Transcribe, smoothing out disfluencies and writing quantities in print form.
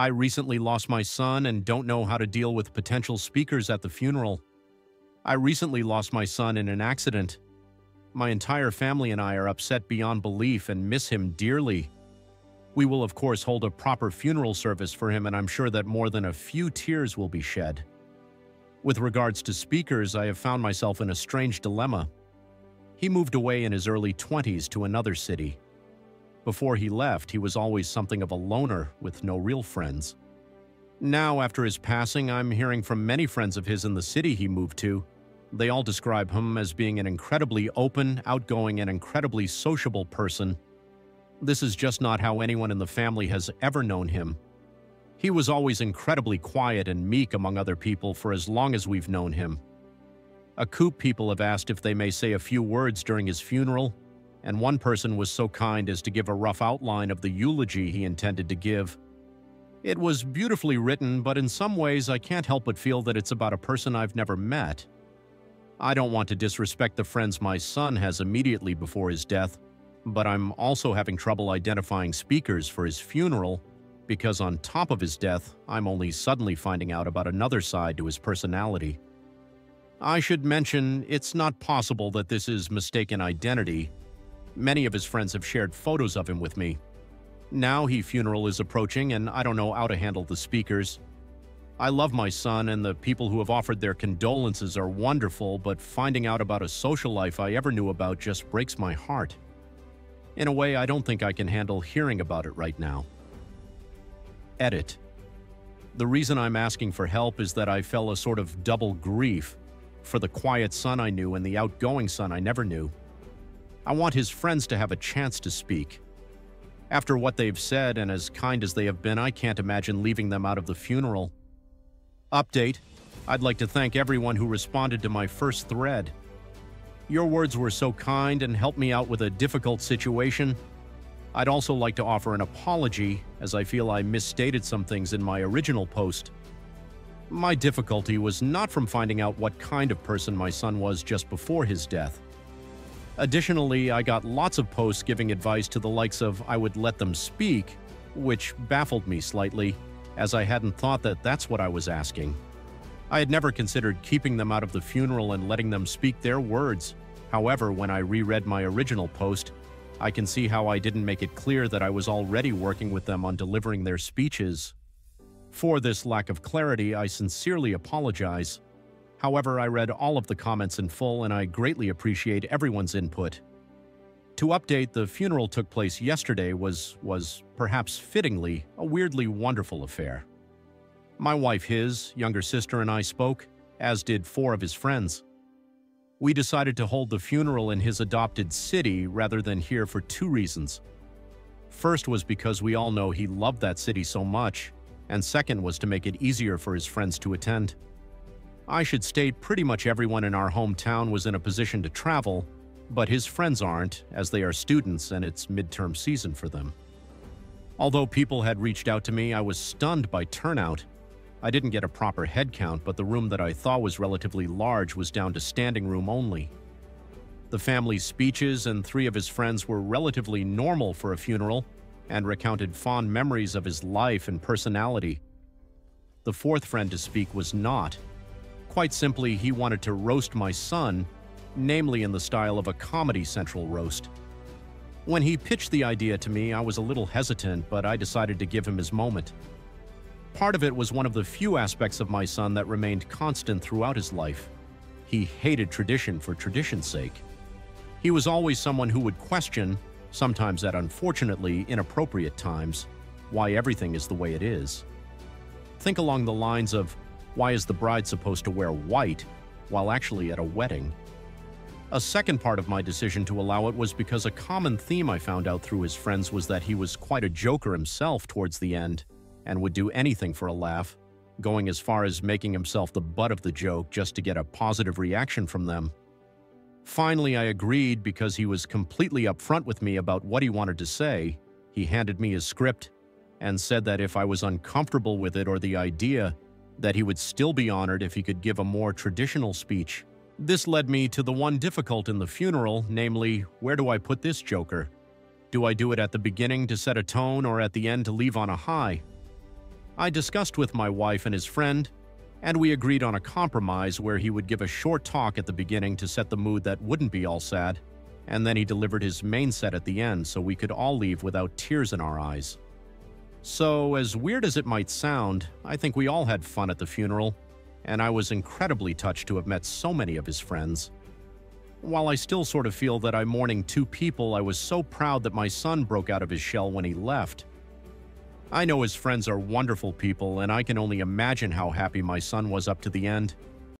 I recently lost my son and don't know how to deal with potential speakers at the funeral. I recently lost my son in an accident. My entire family and I are upset beyond belief and miss him dearly. We will of course hold a proper funeral service for him, and I'm sure that more than a few tears will be shed. With regards to speakers, I have found myself in a strange dilemma. He moved away in his early 20s to another city. Before he left, he was always something of a loner with no real friends. Now, after his passing, I'm hearing from many friends of his in the city he moved to. They all describe him as being an incredibly open, outgoing, and incredibly sociable person. This is just not how anyone in the family has ever known him. He was always incredibly quiet and meek among other people for as long as we've known him. A Coop people have asked if they may say a few words during his funeral, and one person was so kind as to give a rough outline of the eulogy he intended to give. It was beautifully written, but in some ways I can't help but feel that it's about a person I've never met. I don't want to disrespect the friends my son has immediately before his death, but I'm also having trouble identifying speakers for his funeral because on top of his death, I'm only suddenly finding out about another side to his personality. I should mention, it's not possible that this is mistaken identity. Many of his friends have shared photos of him with me. Now his funeral is approaching and I don't know how to handle the speakers. I love my son and the people who have offered their condolences are wonderful, but finding out about a social life I ever knew about just breaks my heart. In a way, I don't think I can handle hearing about it right now. Edit. The reason I'm asking for help is that I felt a sort of double grief for the quiet son I knew and the outgoing son I never knew. I want his friends to have a chance to speak. After what they've said and as kind as they have been, I can't imagine leaving them out of the funeral. Update. I'd like to thank everyone who responded to my first thread. Your words were so kind and helped me out with a difficult situation. I'd also like to offer an apology, as I feel I misstated some things in my original post. My difficulty was not from finding out what kind of person my son was just before his death. Additionally, I got lots of posts giving advice to the likes of I would let them speak, which baffled me slightly, as I hadn't thought that that's what I was asking. I had never considered keeping them out of the funeral and letting them speak their words. However, when I reread my original post, I can see how I didn't make it clear that I was already working with them on delivering their speeches. For this lack of clarity, I sincerely apologize. However, I read all of the comments in full and I greatly appreciate everyone's input. To update, the funeral took place yesterday was perhaps fittingly, a weirdly wonderful affair. My wife, his younger sister, and I spoke, as did 4 of his friends. We decided to hold the funeral in his adopted city rather than here for 2 reasons. First was because we all know he loved that city so much, and second was to make it easier for his friends to attend. I should state pretty much everyone in our hometown was in a position to travel, but his friends aren't, as they are students and it's midterm season for them. Although people had reached out to me, I was stunned by turnout. I didn't get a proper head count, but the room that I thought was relatively large was down to standing room only. The family's speeches and 3 of his friends were relatively normal for a funeral and recounted fond memories of his life and personality. The 4th friend to speak was not. Quite simply, he wanted to roast my son, namely in the style of a Comedy Central roast. When he pitched the idea to me, I was a little hesitant, but I decided to give him his moment. Part of it was one of the few aspects of my son that remained constant throughout his life. He hated tradition for tradition's sake. He was always someone who would question, sometimes at unfortunately inappropriate times, why everything is the way it is. Think along the lines of, why is the bride supposed to wear white while actually at a wedding? A second part of my decision to allow it was because a common theme I found out through his friends was that he was quite a joker himself towards the end and would do anything for a laugh, going as far as making himself the butt of the joke just to get a positive reaction from them. Finally, I agreed because he was completely upfront with me about what he wanted to say. He handed me his script and said that if I was uncomfortable with it or the idea, that he would still be honored if he could give a more traditional speech. This led me to the one difficult in the funeral, namely, where do I put this joker? Do I do it at the beginning to set a tone or at the end to leave on a high? I discussed with my wife and his friend, and we agreed on a compromise where he would give a short talk at the beginning to set the mood that wouldn't be all sad, and then he delivered his main set at the end so we could all leave without tears in our eyes. So, as weird as it might sound, I think we all had fun at the funeral, and I was incredibly touched to have met so many of his friends. While I still sort of feel that I'm mourning two people, I was so proud that my son broke out of his shell when he left. I know his friends are wonderful people, and I can only imagine how happy my son was up to the end.